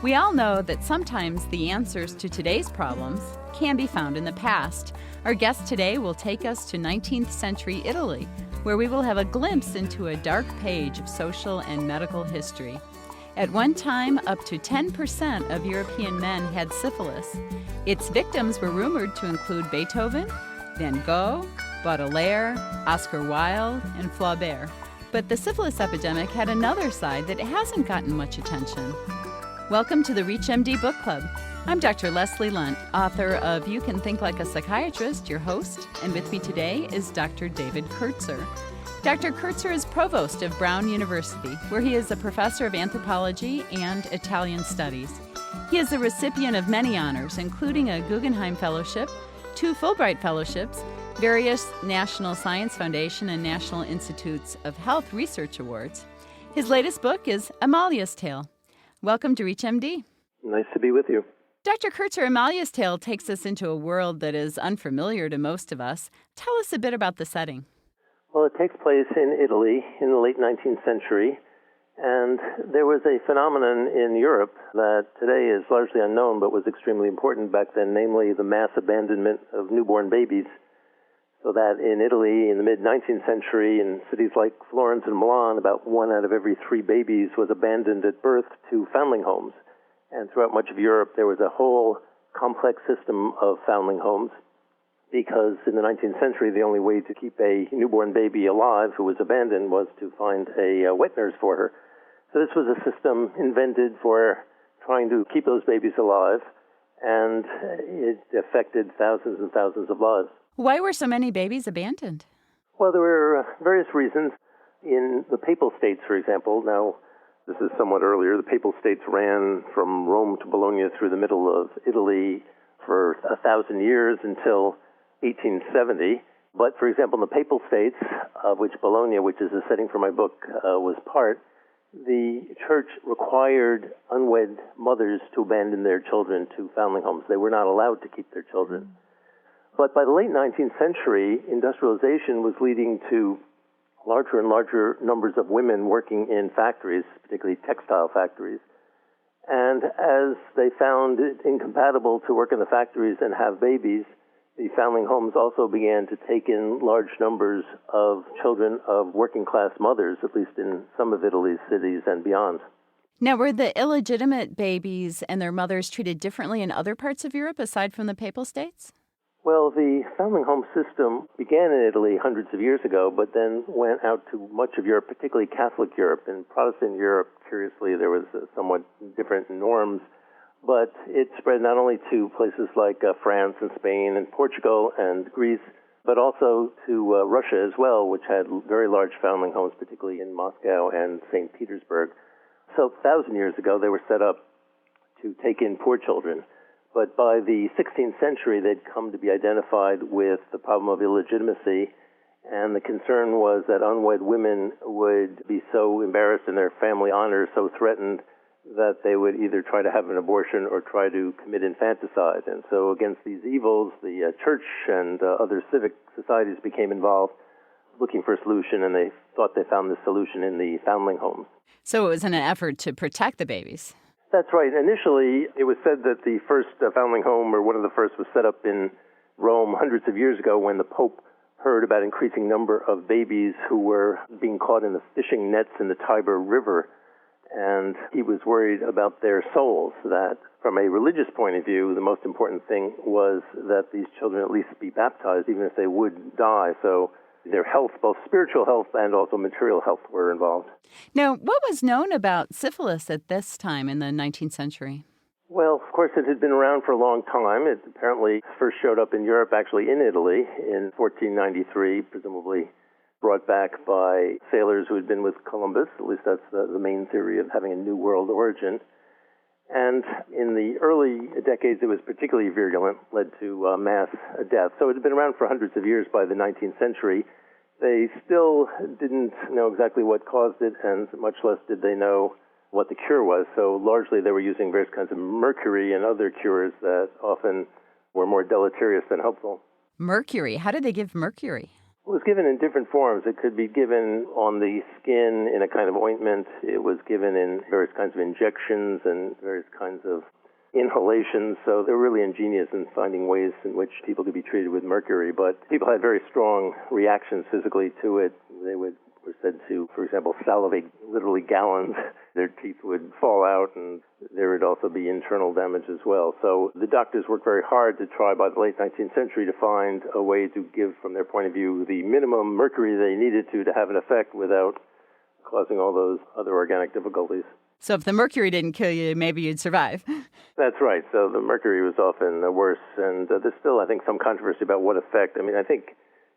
We all know that sometimes the answers to today's problems can be found in the past. Our guest today will take us to 19th century Italy, where we will have a glimpse into a dark page of social and medical history. At one time, up to 10% of European men had syphilis. Its victims were rumored to include Beethoven, Van Gogh, Baudelaire, Oscar Wilde, and Flaubert. But the syphilis epidemic had another side that hasn't gotten much attention. Welcome to the ReachMD Book Club. I'm Dr. Leslie Lundt, author of You Can Think Like a Psychiatrist, your host, and with me today is Dr. David Kertzer. Dr. Kertzer is provost of Brown University, where he is a professor of anthropology and Italian studies. He is the recipient of many honors, including a Guggenheim Fellowship, 2 Fulbright Fellowships, various National Science Foundation and National Institutes of Health Research Awards. His latest book is Amalia's Tale. Welcome to ReachMD. Nice to be with you. Dr. Kertzer, Amalia's Tale takes us into a world that is unfamiliar to most of us. Tell us a bit about the setting. Well, it takes place in Italy in the late 19th century, and there was a phenomenon in Europe that today is largely unknown but was extremely important back then, namely the mass abandonment of newborn babies. So that in Italy in the mid-19th century, in cities like Florence and Milan, about 1 out of every 3 babies was abandoned at birth to foundling homes. And throughout much of Europe, there was a whole complex system of foundling homes, because in the 19th century, the only way to keep a newborn baby alive who was abandoned was to find a wet nurse for her. So this was a system invented for trying to keep those babies alive, and it affected thousands and thousands of lives. Why were so many babies abandoned? Well, there were various reasons. In the Papal States, for example, now this is somewhat earlier, the Papal States ran from Rome to Bologna through the middle of Italy for 1,000 years until 1870. But, for example, in the Papal States, of which Bologna, which is the setting for my book, was part, the church required unwed mothers to abandon their children to foundling homes. They were not allowed to keep their children. But by the late 19th century, industrialization was leading to larger and larger numbers of women working in factories, particularly textile factories. And as they found it incompatible to work in the factories and have babies, the foundling homes also began to take in large numbers of children of working-class mothers, at least in some of Italy's cities and beyond. Now, were the illegitimate babies and their mothers treated differently in other parts of Europe aside from the Papal States? Well, the foundling home system began in Italy hundreds of years ago, but then went out to much of Europe, particularly Catholic Europe. In Protestant Europe, curiously, there was somewhat different norms, but it spread not only to places like France and Spain and Portugal and Greece, but also to Russia as well, which had very large foundling homes, particularly in Moscow and St. Petersburg. So 1,000 years ago, they were set up to take in poor children. But by the 16th century, they'd come to be identified with the problem of illegitimacy, and the concern was that unwed women would be so embarrassed and their family honor so threatened that they would either try to have an abortion or try to commit infanticide. And so against these evils, the church and other civic societies became involved looking for a solution, and they thought they found the solution in the foundling homes. So it was in an effort to protect the babies. That's right. Initially, it was said that the first foundling home, or one of the first, was set up in Rome hundreds of years ago when the Pope heard about increasing number of babies who were being caught in the fishing nets in the Tiber River. And he was worried about their souls, that from a religious point of view, the most important thing was that these children at least be baptized, even if they would die. So their health, both spiritual health and also material health, were involved. Now, what was known about syphilis at this time in the 19th century? Well, of course, it had been around for a long time. It apparently first showed up in Europe, actually in Italy, in 1493, presumably brought back by sailors who had been with Columbus. At least that's the main theory of having a New World origin. And in the early decades, it was particularly virulent, led to mass death. So it had been around for hundreds of years by the 19th century. They still didn't know exactly what caused it, and much less did they know what the cure was. So largely they were using various kinds of mercury and other cures that often were more deleterious than helpful. Mercury? How did they give mercury? It was given in different forms. It could be given on the skin in a kind of ointment. It was given in various kinds of injections and various kinds of inhalations. So they're really ingenious in finding ways in which people could be treated with mercury. But people had very strong reactions physically to it. They were said to, for example, salivate literally gallons. Their teeth would fall out, and there would also be internal damage as well. So the doctors worked very hard to try, by the late 19th century, to find a way to give, from their point of view, the minimum mercury they needed to have an effect without causing all those other organic difficulties. So if the mercury didn't kill you, maybe you'd survive. That's right. So the mercury was often worse, and there's still, I think, some controversy about what effect. I mean, I think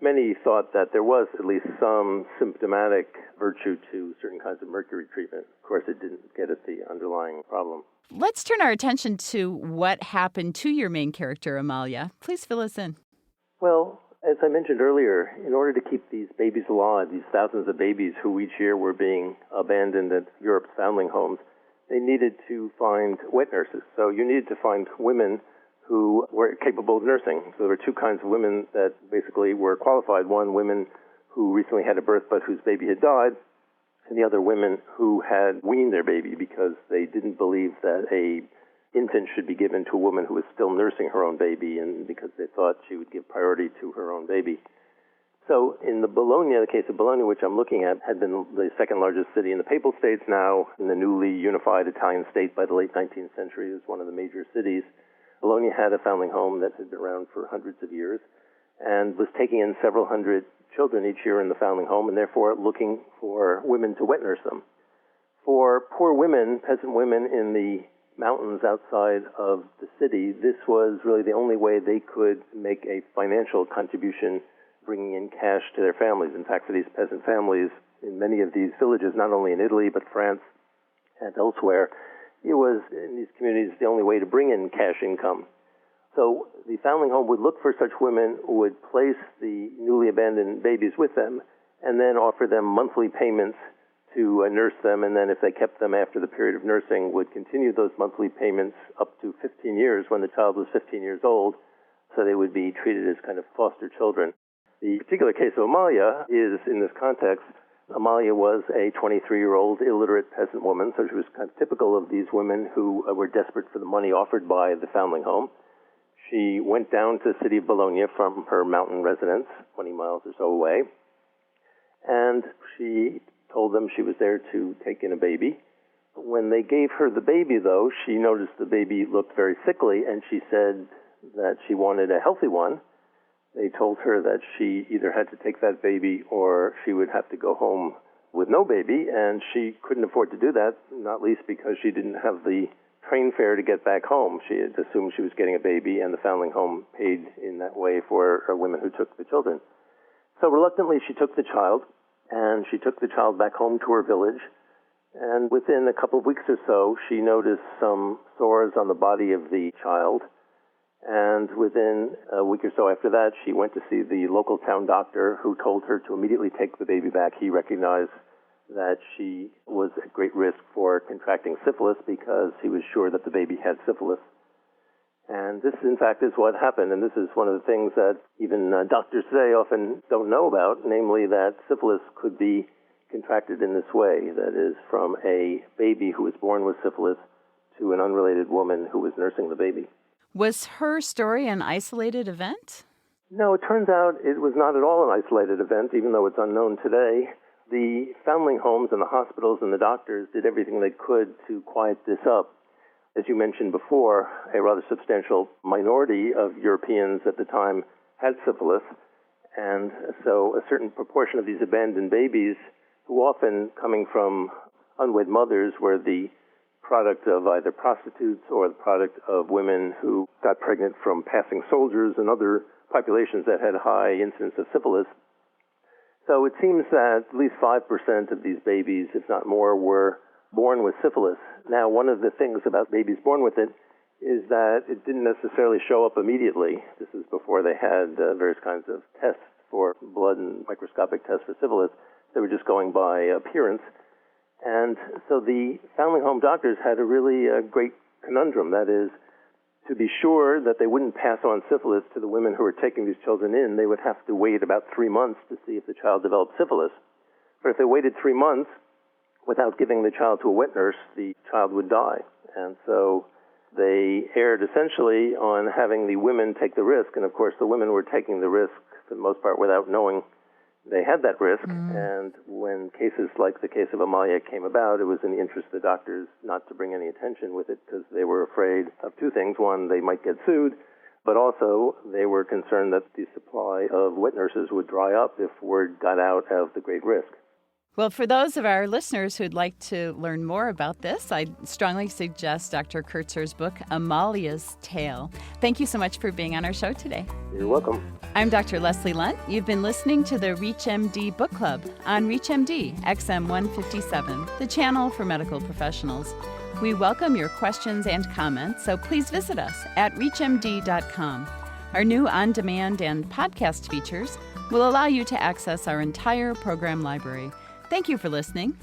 many thought that there was at least some symptomatic virtue to certain kinds of mercury treatment. Of course, it didn't get at the underlying problem. Let's turn our attention to what happened to your main character, Amalia. Please fill us in. Well, as I mentioned earlier, in order to keep these babies alive, these thousands of babies who each year were being abandoned at Europe's foundling homes, they needed to find wet nurses. So you needed to find women who were capable of nursing. So there were two kinds of women that basically were qualified. One, women who recently had a birth but whose baby had died, and the other, women who had weaned their baby because they didn't believe that a infant should be given to a woman who was still nursing her own baby, and because they thought she would give priority to her own baby. So in the case of Bologna, which I'm looking at, had been the second largest city in the Papal States, now in the newly unified Italian state by the late 19th century. It was one of the major cities. Bologna had a foundling home that had been around for hundreds of years and was taking in several hundred children each year in the foundling home, and therefore looking for women to wet nurse them. For poor women, peasant women in the mountains outside of the city, this was really the only way they could make a financial contribution, bringing in cash to their families. In fact, for these peasant families in many of these villages, not only in Italy but France and elsewhere, it was, in these communities, the only way to bring in cash income. So the foundling home would look for such women, would place the newly abandoned babies with them, and then offer them monthly payments to nurse them, and then if they kept them after the period of nursing, would continue those monthly payments up to 15 years when the child was 15 years old, so they would be treated as kind of foster children. The particular case of Amalia is, in this context, Amalia was a 23-year-old illiterate peasant woman, so she was kind of typical of these women who were desperate for the money offered by the foundling home. She went down to the city of Bologna from her mountain residence, 20 miles or so away, and she told them she was there to take in a baby. When they gave her the baby, though, she noticed the baby looked very sickly, and she said that she wanted a healthy one. They told her that she either had to take that baby or she would have to go home with no baby, and she couldn't afford to do that, not least because she didn't have the train fare to get back home. She had assumed she was getting a baby, and the foundling home paid in that way for women who took the children. So reluctantly, she took the child, and she took the child back home to her village, and within a couple of weeks or so, she noticed some sores on the body of the child. And within a week or so after that, she went to see the local town doctor, who told her to immediately take the baby back. He recognized that she was at great risk for contracting syphilis because he was sure that the baby had syphilis. And this, in fact, is what happened. And this is one of the things that even doctors today often don't know about, namely that syphilis could be contracted in this way, that is, from a baby who was born with syphilis to an unrelated woman who was nursing the baby. Was her story an isolated event? No, it turns out it was not at all an isolated event, even though it's unknown today. The foundling homes and the hospitals and the doctors did everything they could to quiet this up. As you mentioned before, a rather substantial minority of Europeans at the time had syphilis, and so a certain proportion of these abandoned babies, who often coming from unwed mothers, were the product of either prostitutes or the product of women who got pregnant from passing soldiers and other populations that had high incidence of syphilis. So it seems that at least 5% of these babies, if not more, were born with syphilis. Now, one of the things about babies born with it is that it didn't necessarily show up immediately. This is before they had various kinds of tests for blood and microscopic tests for syphilis. They were just going by appearance. And so the foundling home doctors had a really great conundrum, that is, to be sure that they wouldn't pass on syphilis to the women who were taking these children in, they would have to wait about 3 months to see if the child developed syphilis. But if they waited 3 months without giving the child to a wet nurse, the child would die. And so they erred essentially on having the women take the risk. And of course, the women were taking the risk for the most part without knowing they had that risk. And when cases like the case of Amalia came about, it was in the interest of the doctors not to bring any attention with it because they were afraid of two things. One, they might get sued, but also they were concerned that the supply of wet nurses would dry up if word got out of the great risk. Well, for those of our listeners who'd like to learn more about this, I strongly suggest Dr. Kertzer's book, Amalia's Tale. Thank you so much for being on our show today. You're welcome. I'm Dr. Leslie Lundt. You've been listening to the ReachMD Book Club on ReachMD XM 157, the channel for medical professionals. We welcome your questions and comments, so please visit us at reachmd.com. Our new on-demand and podcast features will allow you to access our entire program library. Thank you for listening.